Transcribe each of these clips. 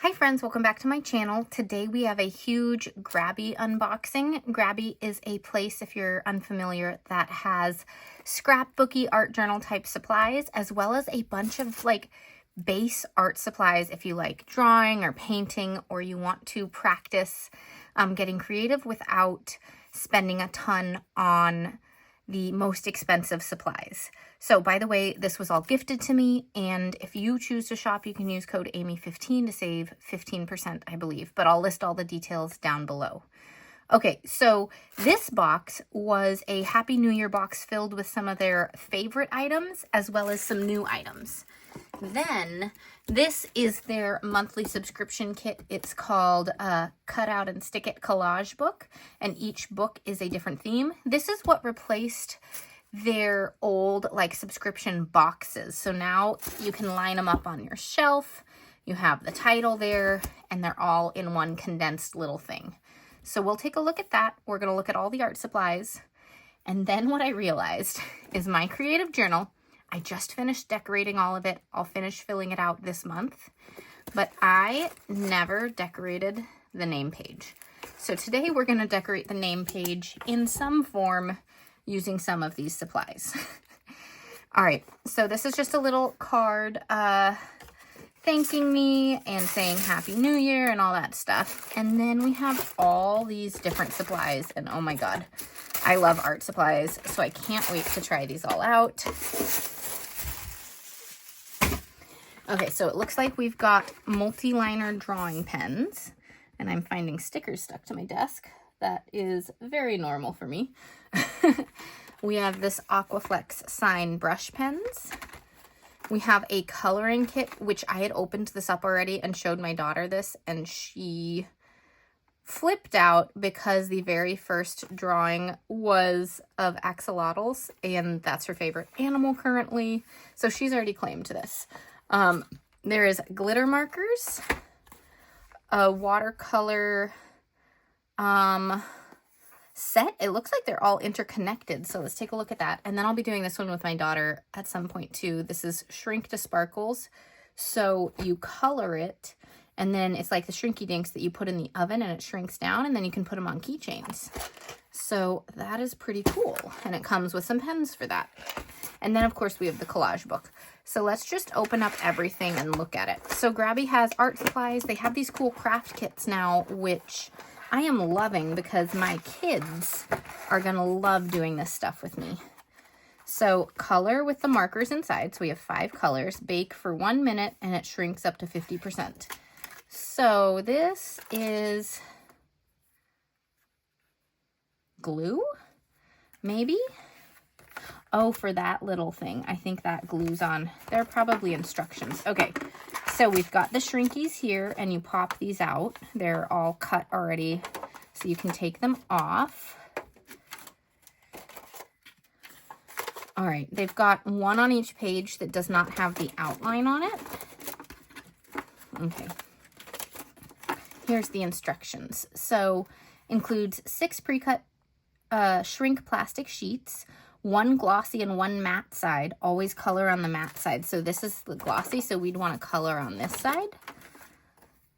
Hi friends, welcome back to my channel. Today we have a huge Grabby unboxing. Grabby is a place, if you're unfamiliar, that has scrapbooky art journal type supplies, as well as a bunch of like base art supplies if you like drawing or painting, or you want to practice getting creative without spending a ton on the most expensive supplies. So by the way, this was all gifted to me, and if you choose to shop, you can use code Amy15 to save 15%, I believe, but I'll list all the details down below. Okay, so this box was a Happy New Year box filled with some of their favorite items as well as some new items. Then this is their monthly subscription kit. It's called Cut Out and Stick It Collage book, and each book is a different theme. This is what replaced their old like subscription boxes. So now you can line them up on your shelf. You have the title there, and they're all in one condensed little thing. So we'll take a look at that. We're going to look at all the art supplies. And then what I realized is my creative journal, I just finished decorating all of it. I'll finish filling it out this month, but I never decorated the name page. So today we're going to decorate the name page in some form using some of these supplies. All right, so this is just a little card thanking me and saying Happy New Year and all that stuff. And then we have all these different supplies, and oh my God, I love art supplies, so I can't wait to try these all out. Okay, so it looks like we've got multi-liner drawing pens, and I'm finding stickers stuck to my desk. That is very normal for me. We have this Aquaflex sign brush pens. We have a coloring kit, which I had opened this up already and showed my daughter this, and she flipped out because the very first drawing was of axolotls, and that's her favorite animal currently. So she's already claimed this. There is glitter markers, a watercolor set. It looks like they're all interconnected, so let's take a look at that. And then I'll be doing this one with my daughter at some point too. This is Shrink to Sparkles. So you color it, and then it's like the shrinky dinks that you put in the oven and it shrinks down, and then you can put them on keychains. So that is pretty cool, and it comes with some pens for that. And then of course we have the collage book. So let's just open up everything and look at it. So Grabby has art supplies. They have these cool craft kits now, which I am loving because my kids are going to love doing this stuff with me. So color with the markers inside. So we have 5 colors. Bake for 1 minute, and it shrinks up to 50%. So this is glue, maybe? Oh, for that little thing. I think that glues on. There are probably instructions. Okay, so we've got the shrinkies here, and you pop these out. They're all cut already, so you can take them off. All right, they've got one on each page that does not have the outline on it. Okay. Here's the instructions. So includes 6 pre-cut shrink plastic sheets, 1 glossy and 1 matte side. Always color on the matte side. So this is the glossy, so we'd want to color on this side.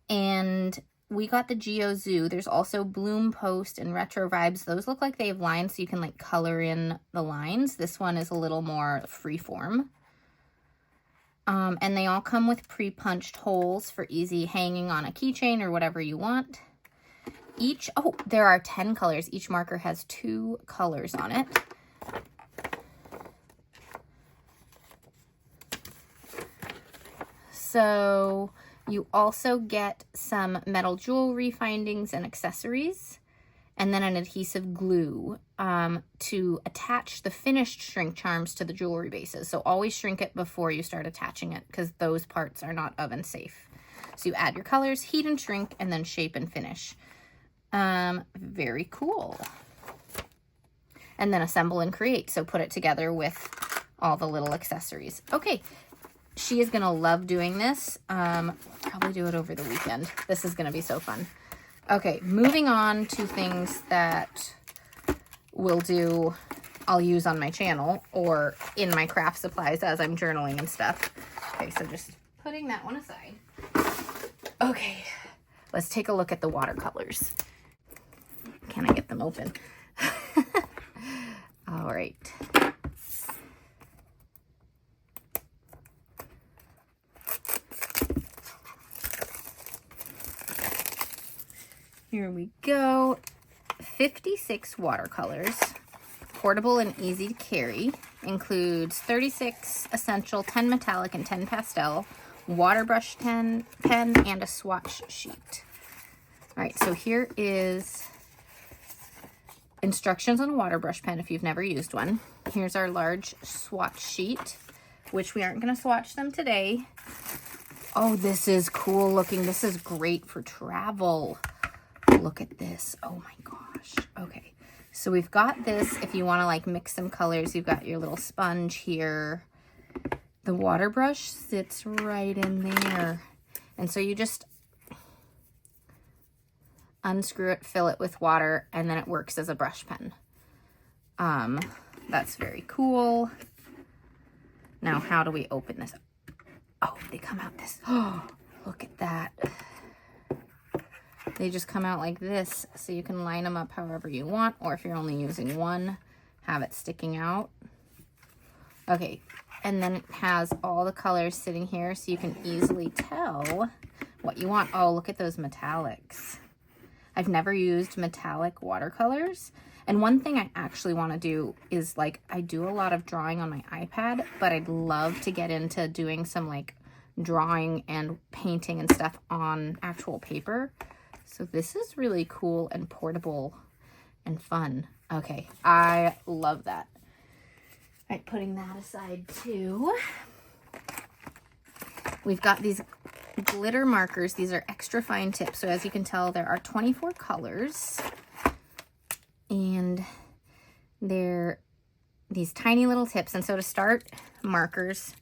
And we got the Geo Zoo. There's also Bloom Post and Retro Vibes. Those look like they have lines, so you can like color in the lines. This one is a little more freeform. And they all come with pre-punched holes for easy hanging on a keychain or whatever you want. Oh, there are 10 colors. Each marker has 2 colors on it. So you also get some metal jewelry findings and accessories, and then an adhesive glue to attach the finished shrink charms to the jewelry bases. So always shrink it before you start attaching it, because those parts are not oven safe. So you add your colors, heat and shrink, and then shape and finish. Very cool. And then assemble and create. So put it together with all the little accessories. Okay. She is going to love doing this. Probably do it over the weekend. This is going to be so fun. Okay, moving on to things that I'll use on my channel or in my craft supplies as I'm journaling and stuff. Okay, so just putting that one aside. Okay, let's take a look at the watercolors. Can I get them open? All right. Here we go. 56 watercolors. Portable and easy to carry. Includes 36 essential, 10 metallic, and 10 pastel. Water brush pen, and a swatch sheet. All right, so here is instructions on a water brush pen if you've never used one. Here's our large swatch sheet, which we aren't going to swatch them today. Oh, this is cool looking. This is great for travel. Look at this. Oh my gosh. Okay, so we've got this if you want to like mix some colors. You've got your little sponge here. The water brush sits right in there. And so you just unscrew it, fill it with water, and then it works as a brush pen. That's very cool. Now, how do we open this? Oh, they come out this. Oh, look at that. They just come out like this, so you can line them up however you want, or if you're only using one, have it sticking out. Okay, and then it has all the colors sitting here, so you can easily tell what you want. Oh, look at those metallics. I've never used metallic watercolors. And one thing I actually want to do is like, I do a lot of drawing on my iPad, but I'd love to get into doing some like drawing and painting and stuff on actual paper. So this is really cool and portable and fun. Okay, I love that. All right, putting that aside too. We've got these glitter markers. These are extra fine tips. So as you can tell, there are 24 colors. And they're these tiny little tips. And so to start markers,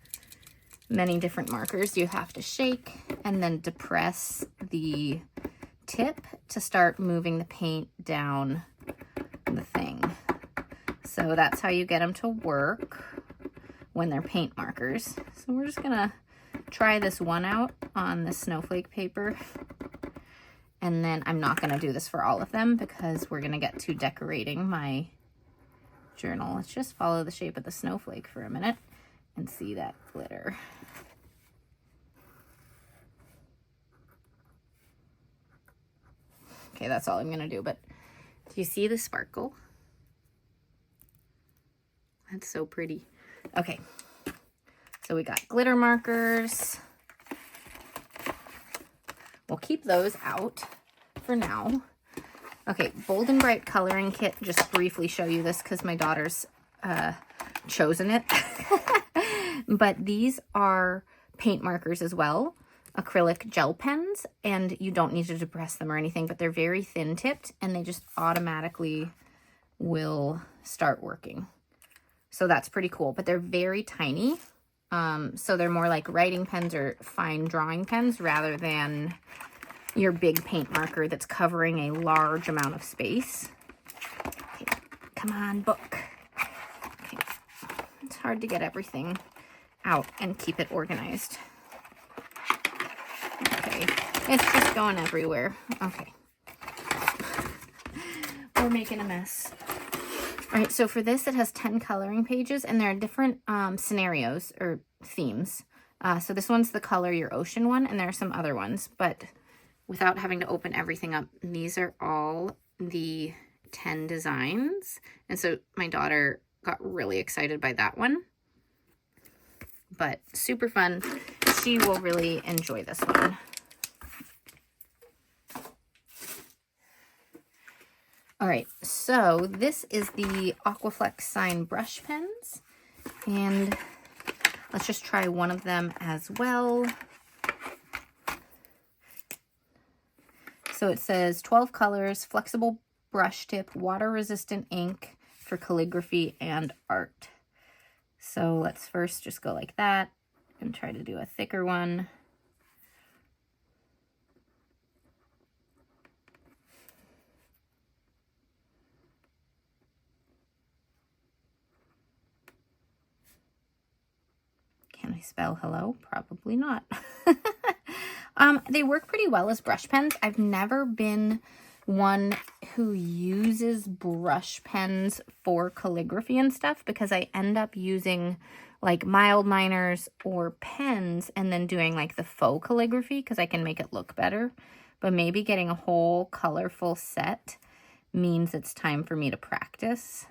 many different markers, you have to shake and then depress the tip to start moving the paint down the thing. So that's how you get them to work when they're paint markers. So we're just gonna try this one out on the snowflake paper. And then I'm not gonna do this for all of them because we're gonna get to decorating my journal. Let's just follow the shape of the snowflake for a minute and see that glitter. Okay, that's all I'm gonna do, but do you see the sparkle? That's so pretty. Okay, so we got glitter markers. We'll keep those out for now. Okay, Bold and Bright coloring kit. Just briefly show you this because my daughter's chosen it. But these are paint markers as well. Acrylic gel pens, and you don't need to depress them or anything, but they're very thin tipped and they just automatically will start working. So that's pretty cool, but they're very tiny. So they're more like writing pens or fine drawing pens rather than your big paint marker that's covering a large amount of space. Okay, come on, book. Okay. It's hard to get everything out and keep it organized. Okay, it's just going everywhere. Okay. We're making a mess. All right, so for this, it has 10 coloring pages, and there are different scenarios or themes. So this one's the Color Your Ocean one, and there are some other ones, but without having to open everything up, these are all the 10 designs. And so my daughter got really excited by that one, but super fun. She will really enjoy this one. All right, so this is the Aquaflex Sign brush pens, and let's just try one of them as well. So it says 12 colors, flexible brush tip, water-resistant ink for calligraphy and art. So let's first just go like that and try to do a thicker one. Can I spell hello? Probably not. They work pretty well as brush pens. I've never been one who uses brush pens for calligraphy and stuff because I end up using like mild liners or pens and then doing like the faux calligraphy because I can make it look better. But maybe getting a whole colorful set means it's time for me to practice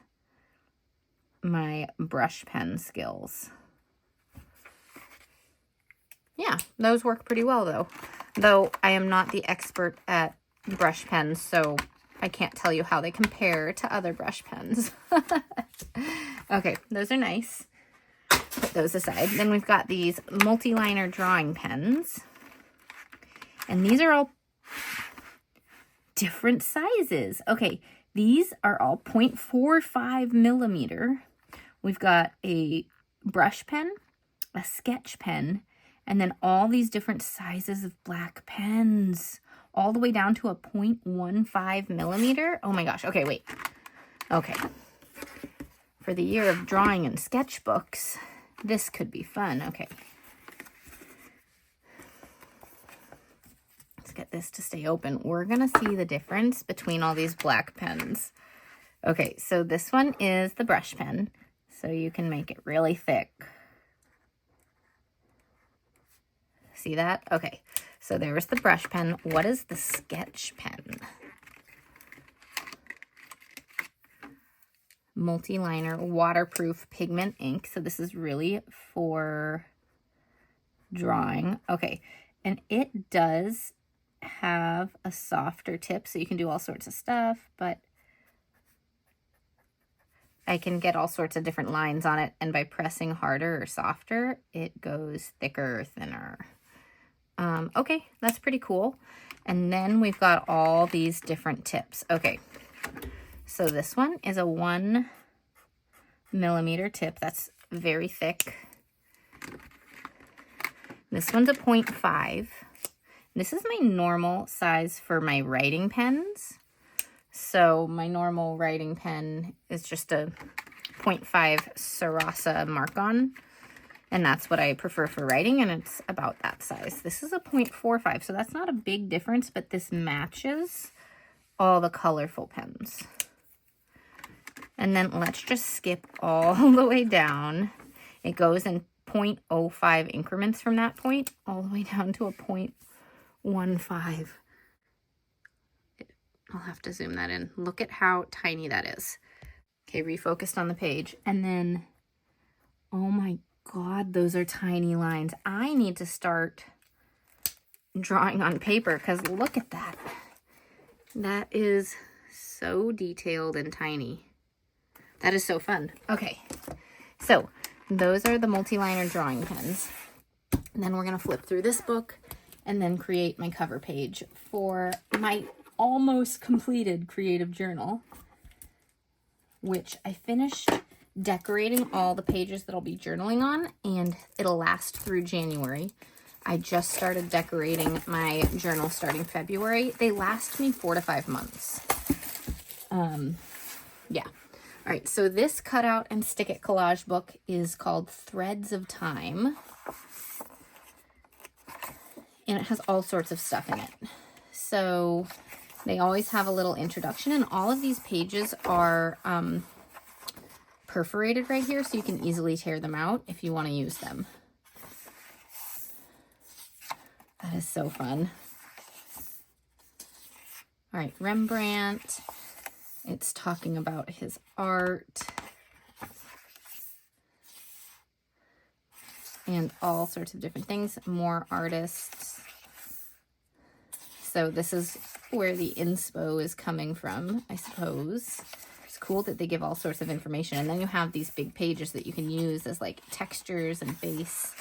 my brush pen skills. Yeah, those work pretty well though I am not the expert at brush pens, so I can't tell you how they compare to other brush pens. Okay, those are nice. Put those aside. Then we've got these multi-liner drawing pens. And these are all different sizes. Okay, these are all 0.45 millimeter. We've got a brush pen, a sketch pen, and then all these different sizes of black pens, all the way down to a 0.15 millimeter. Oh my gosh. Okay, wait. Okay. For the year of drawing and sketchbooks, this could be fun. Okay. Let's get this to stay open. We're going to see the difference between all these black pens. Okay, so this one is the brush pen, so you can make it really thick. See that? Okay, so there's the brush pen. What is the sketch pen? Multi-liner waterproof pigment ink. So this is really for drawing. Okay, and it does have a softer tip, so you can do all sorts of stuff, but I can get all sorts of different lines on it, and by pressing harder or softer, it goes thicker or thinner. Okay, that's pretty cool. And then we've got all these different tips. Okay, so this one is a 1 millimeter tip. That's very thick. This one's a 0.5. This is my normal size for my writing pens. So my normal writing pen is just a 0.5 Sarasa Mark-On. And that's what I prefer for writing, and it's about that size. This is a 0.45, so that's not a big difference, but this matches all the colorful pens. And then let's just skip all the way down. It goes in 0.05 increments from that point, all the way down to a 0.15. I'll have to zoom that in. Look at how tiny that is. Okay, refocused on the page. And then, oh my God, those are tiny lines. I need to start drawing on paper because look at that. That is so detailed and tiny. That is so fun. Okay, so those are the multi-liner drawing pens. And then we're going to flip through this book and then create my cover page for my almost completed creative journal, which I finished decorating all the pages that I'll be journaling on, and it'll last through January. I just started decorating my journal starting February. They last me 4 to 5 months. Yeah. All right, so this cutout and stick it collage book is called Threads of Time, and it has all sorts of stuff in it. So they always have a little introduction, and all of these pages are perforated right here, so you can easily tear them out if you want to use them. That is so fun. All right, Rembrandt. It's talking about his art and all sorts of different things. More artists. So this is where the inspo is coming from, I suppose. It's cool that they give all sorts of information. And then you have these big pages that you can use as like textures and base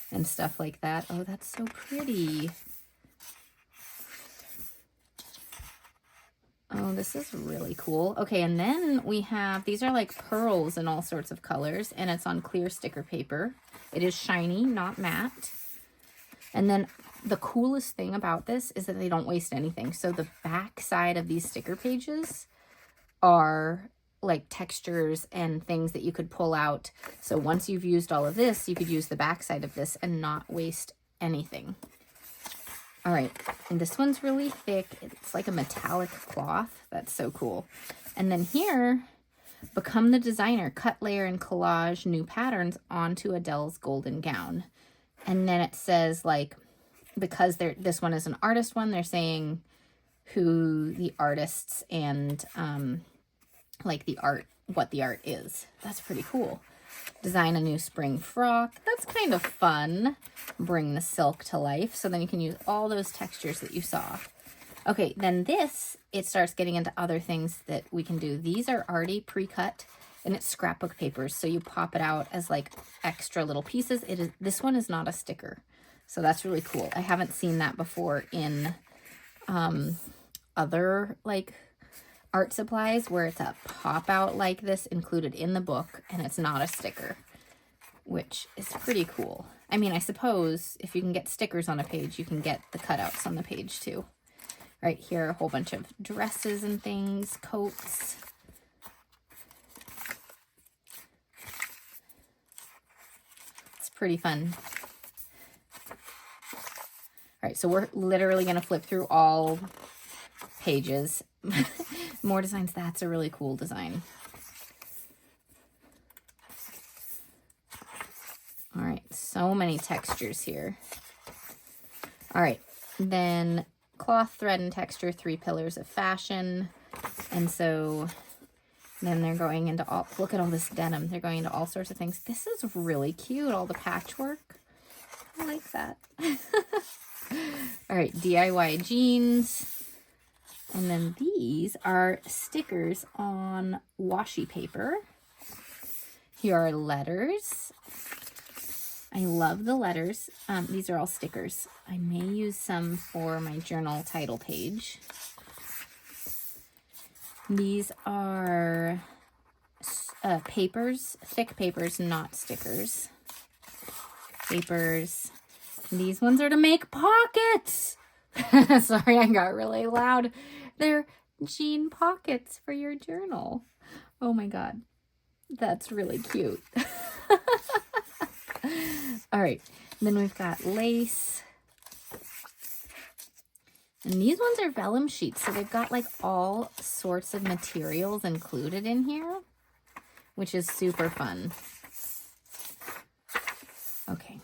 and stuff like that. Oh, that's so pretty. Oh, this is really cool. Okay, and then we have, these are like pearls in all sorts of colors, and it's on clear sticker paper. It is shiny, not matte. And then the coolest thing about this is that they don't waste anything. So the back side of these sticker pages are like textures and things that you could pull out. So once you've used all of this, you could use the back side of this and not waste anything. All right, and this one's really thick. It's like a metallic cloth. That's so cool. And then here, become the designer, cut, layer, and collage new patterns onto Adele's golden gown. And then it says, like, because this one is an artist one, they're saying who the artists and like the art, what the art is. That's pretty cool. Design a new spring frock. That's kind of fun. Bring the silk to life. So then you can use all those textures that you saw. Okay, then this, it starts getting into other things that we can do. These are already pre-cut, and it's scrapbook papers. So you pop it out as like extra little pieces. This one is not a sticker. So that's really cool. I haven't seen that before in other like art supplies where it's a pop out like this included in the book and it's not a sticker, which is pretty cool. I mean, I suppose if you can get stickers on a page, you can get the cutouts on the page too. Right here, a whole bunch of dresses and things, coats. It's pretty fun. All right, so we're literally going to flip through all pages. More designs. That's a really cool design. All right, so many textures here. All right, then cloth, thread, and texture, 3 pillars of fashion. And so then they're going into all, look at all this denim. They're going into all sorts of things. This is really cute, all the patchwork. I like that. All right, DIY jeans. And then these are stickers on washi paper. Here are letters. I love the letters. These are all stickers. I may use some for my journal title page. These are papers, thick papers, not stickers. Papers. These ones are to make pockets. Sorry, I got really loud. They're jean pockets for your journal. Oh my God. That's really cute. All right. Then we've got lace. And these ones are vellum sheets. So they've got like all sorts of materials included in here, which is super fun. Okay.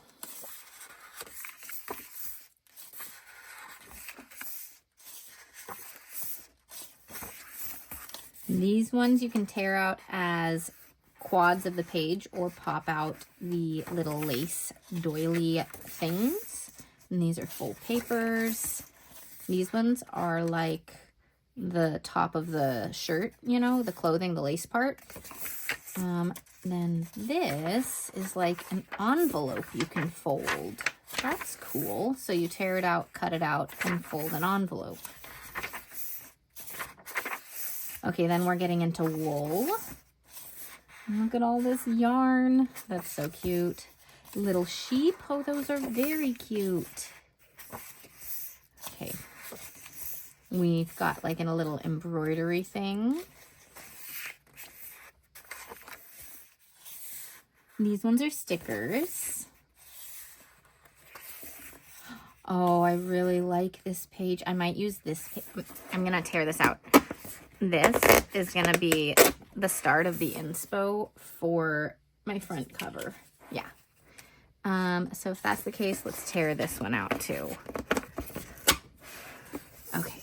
These ones you can tear out as quads of the page or pop out the little lace doily things. And these are full papers. These ones are like the top of the shirt, you know, the clothing, the lace part. Then this is like an envelope you can fold. That's cool. So you tear it out, cut it out, and fold an envelope. Okay, then we're getting into wool. Look at all this yarn. That's so cute. Little sheep. Oh, those are very cute. Okay. We've got like in a little embroidery thing. These ones are stickers. Oh, I really like this page. I might use this. I'm going to tear this out. This is going to be the start of the inspo for my front cover. Yeah. So if that's the case, let's tear this one out too. Okay.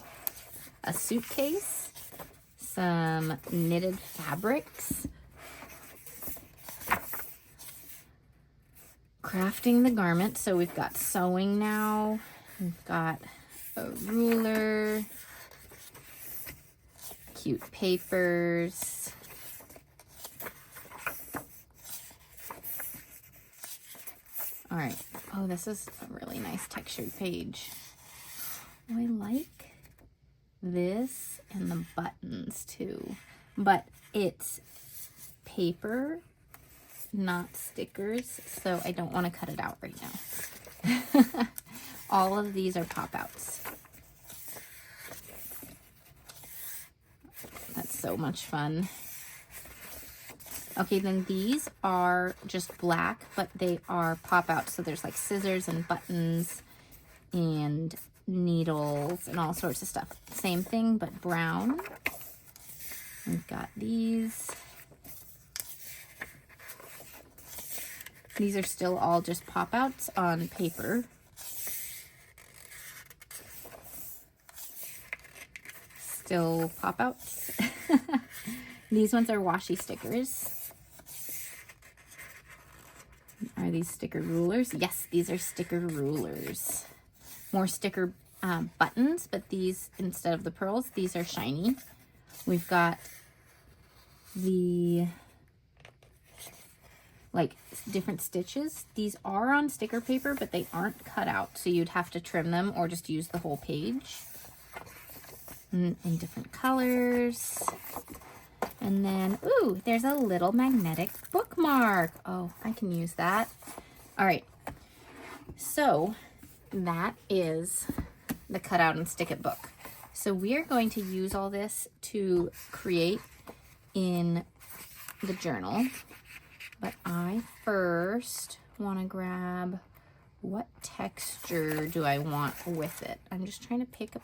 A suitcase, some knitted fabrics, crafting the garment. So we've got sewing now. We've got a ruler, cute papers. All right. Oh, this is a really nice textured page. Oh, I like this and the buttons too, but it's paper, not stickers, so I don't want to cut it out right now. All of these are pop-outs. That's so much fun. Okay, then these are just black, but they are pop-outs, so there's like scissors and buttons and needles and all sorts of stuff. Same thing, but brown. We've got these. These are still all just pop-outs on paper. Still pop-outs. These ones are washi stickers. Are these sticker rulers? Yes, these are sticker rulers. More sticker buttons, but these, instead of the pearls, these are shiny. We've got the like different stitches. These are on sticker paper, but they aren't cut out, so you'd have to trim them or just use the whole page. In different colors. And then, ooh, there's a little magnetic bookmark. Oh, I can use that. All right, so that is the cut out and stick it book. So we are going to use all this to create in the journal. But I first want to grab, what texture do I want with it? I'm just trying to pick a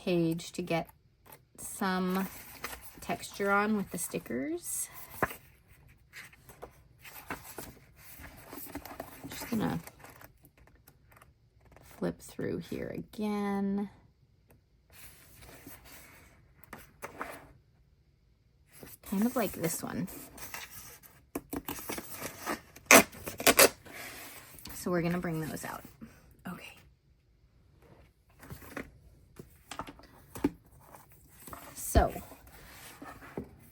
page to get some texture on with the stickers. I'm just gonna flip through here again. Kind of like this one. So we're gonna bring those out. Okay. So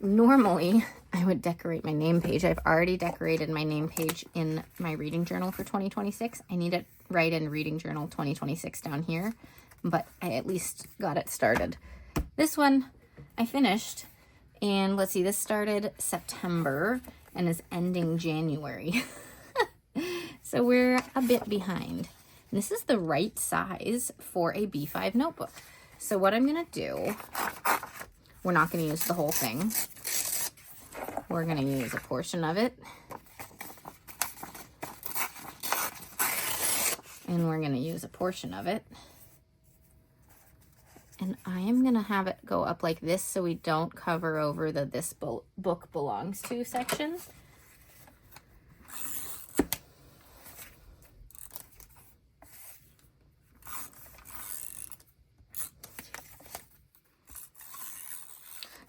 normally I would decorate my name page. I've already decorated my name page in my reading journal for 2026. I need to write in reading journal 2026 down here, but I at least got it started. This one I finished, and let's see, this started September and is ending January. So we're a bit behind. And this is the right size for a B5 notebook. So what I'm gonna do, we're not gonna use the whole thing. We're gonna use a portion of it. And we're gonna use a portion of it. And I am gonna have it go up like this so we don't cover over the "this book belongs to" section.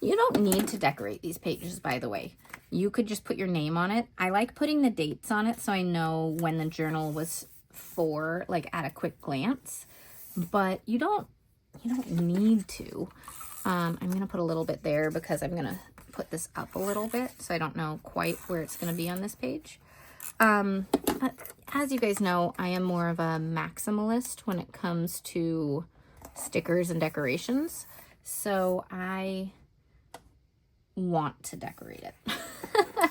You don't need to decorate these pages, by the way. You could just put your name on it. I like putting the dates on it so I know when the journal was for, like at a quick glance. But you don't need to. I'm gonna put a little bit there because I'm gonna put this up a little bit, so I don't know quite where it's gonna be on this page. As you guys know, I am more of a maximalist when it comes to stickers and decorations. So I want to decorate it. All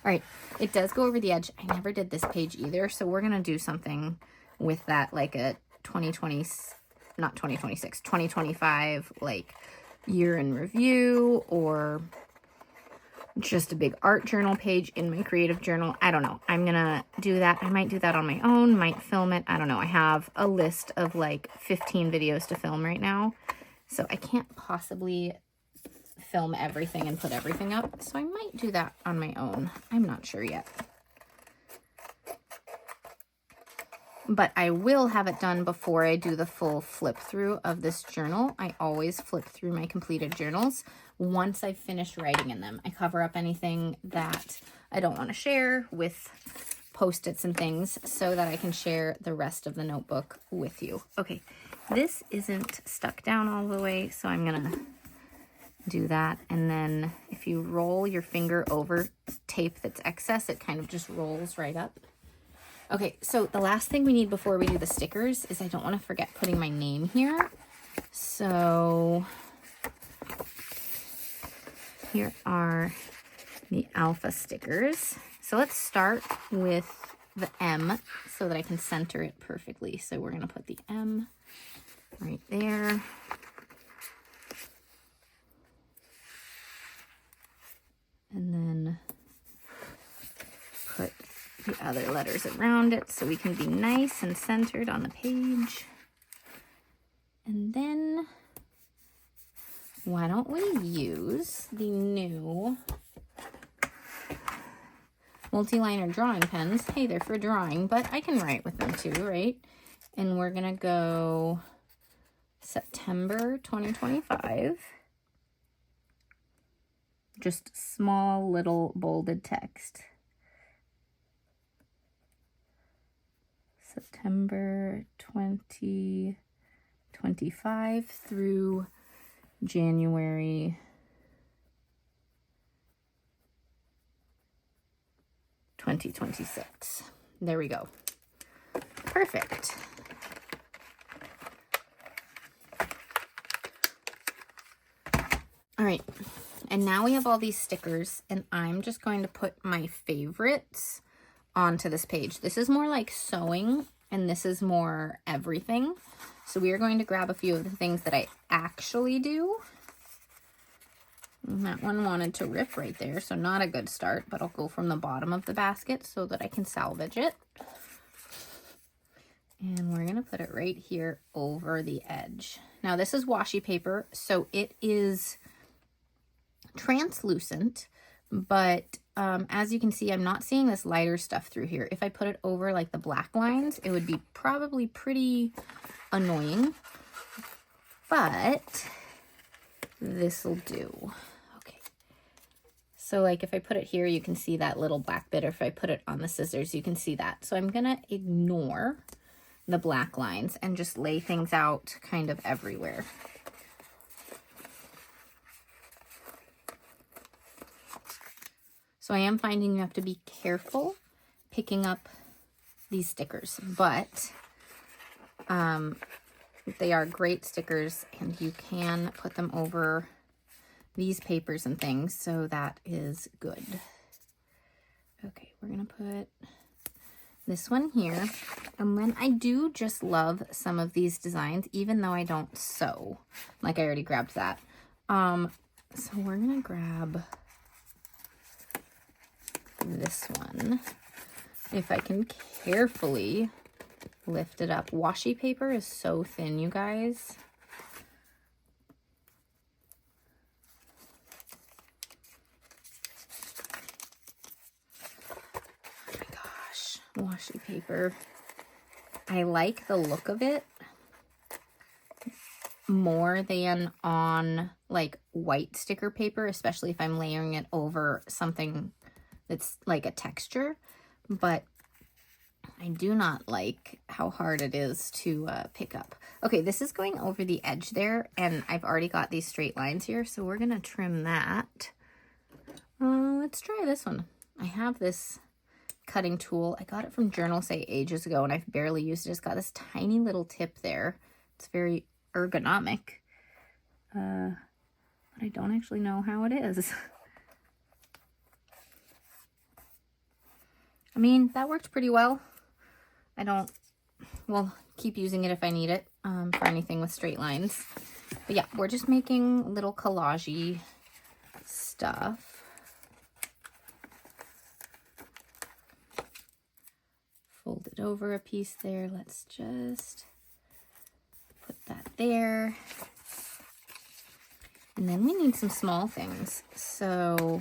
right, it does go over the edge. I never did this page either, so we're gonna do something with that, like a 2025 like year in review, or just a big art journal page in my creative journal. I don't know. I'm gonna do that. I might do that on my own, might film it. I don't know. I have a list of like 15 videos to film right now, so I can't possibly film everything and put everything up. So I might do that on my own. I'm not sure yet. But I will have it done before I do the full flip through of this journal. I always flip through my completed journals once I've finished writing in them. I cover up anything that I don't want to share with Post-its and things so that I can share the rest of the notebook with you. Okay, this isn't stuck down all the way, so I'm gonna do that. And then if you roll your finger over tape that's excess, it kind of just rolls right up. Okay, so the last thing we need before we do the stickers is I don't want to forget putting my name here. So here are the alpha stickers. So let's start with the M so that I can center it perfectly. So we're going to put the M right there. And then put the other letters around it so we can be nice and centered on the page. And then why don't we use the new multi-liner drawing pens? Hey, they're for drawing, but I can write with them too, right? And we're gonna go September 2025. Just small little bolded text. September 2025 through January 2026. There we go. Perfect. All right, and now we have all these stickers, and I'm just going to put my favorites onto this page. This is more like sewing, and this is more everything. So we are going to grab a few of the things that I actually do. And that one wanted to rip right there, so not a good start, but I'll go from the bottom of the basket so that I can salvage it. And we're gonna put it right here over the edge. Now this is washi paper, so it is translucent, but as you can see, I'm not seeing this lighter stuff through here. If I put it over like the black lines, it would be probably pretty annoying, but this will do. Okay, so like if I put it here, you can see that little black bit, or if I put it on the scissors, you can see that. So I'm gonna ignore the black lines and just lay things out kind of everywhere. So I am finding you have to be careful picking up these stickers, but they are great stickers, and you can put them over these papers and things, so that is good. Okay, we're gonna put this one here, and then I do just love some of these designs, even though I don't sew. Like I already grabbed that. So we're gonna grab this one. If I can carefully lift it up. Washi paper is so thin, you guys. Oh my gosh, washi paper. I like the look of it more than on like white sticker paper, especially if I'm layering it over something that's like a texture, but I do not like how hard it is to pick up. Okay, this is going over the edge there, and I've already got these straight lines here, so we're gonna trim that. Let's try this one. I have this cutting tool. I got it from Journal Say ages ago, and I've barely used it. It's got this tiny little tip there. It's very ergonomic, but I don't actually know how it is. I mean, that worked pretty well. We'll keep using it if I need it for anything with straight lines. But yeah, we're just making little collage-y stuff. Fold it over a piece there. Let's just put that there. And then we need some small things. So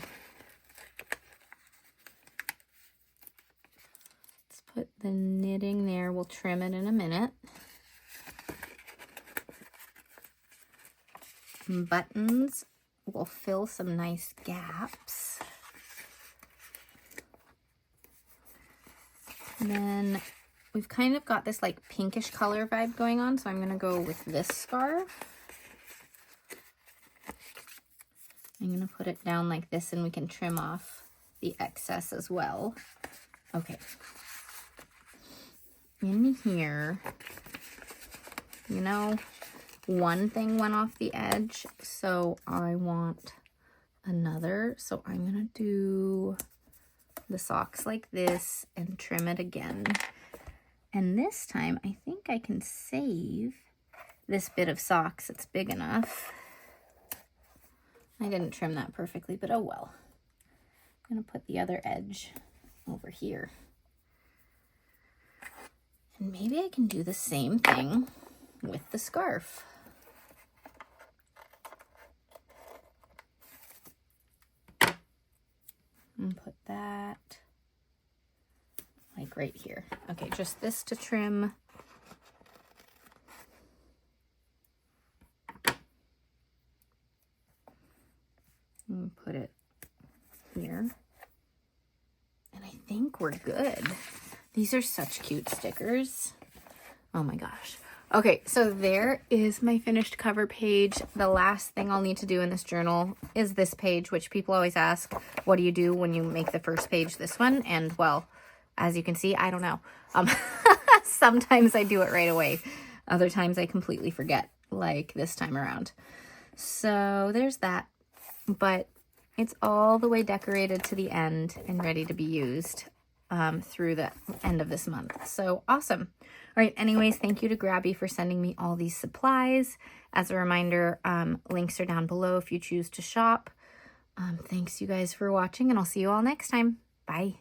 put the knitting there. We'll trim it in a minute. Buttons will fill some nice gaps. And then we've kind of got this like pinkish color vibe going on, so I'm going to go with this scarf. I'm going to put it down like this, and we can trim off the excess as well. Okay. In here, you know, one thing went off the edge, so I want another. So I'm gonna do the socks like this and trim it again. And this time I think I can save this bit of socks. It's big enough. I didn't trim that perfectly, but oh well. I'm gonna put the other edge over here. And maybe I can do the same thing with the scarf. And put that like right here. Okay, just this to trim. And put it here. And I think we're good. These are such cute stickers. Oh my gosh. Okay, so there is my finished cover page. The last thing I'll need to do in this journal is this page, which people always ask, what do you do when you make the first page, this one? And well, as you can see, I don't know. Sometimes I do it right away. Other times I completely forget, like this time around. So there's that. But it's all the way decorated to the end and ready to be used through the end of this month. So awesome. All right, anyways, thank you to Grabby for sending me all these supplies. As a reminder, links are down below if you choose to shop. Thanks you guys for watching, and I'll see you all next time. Bye.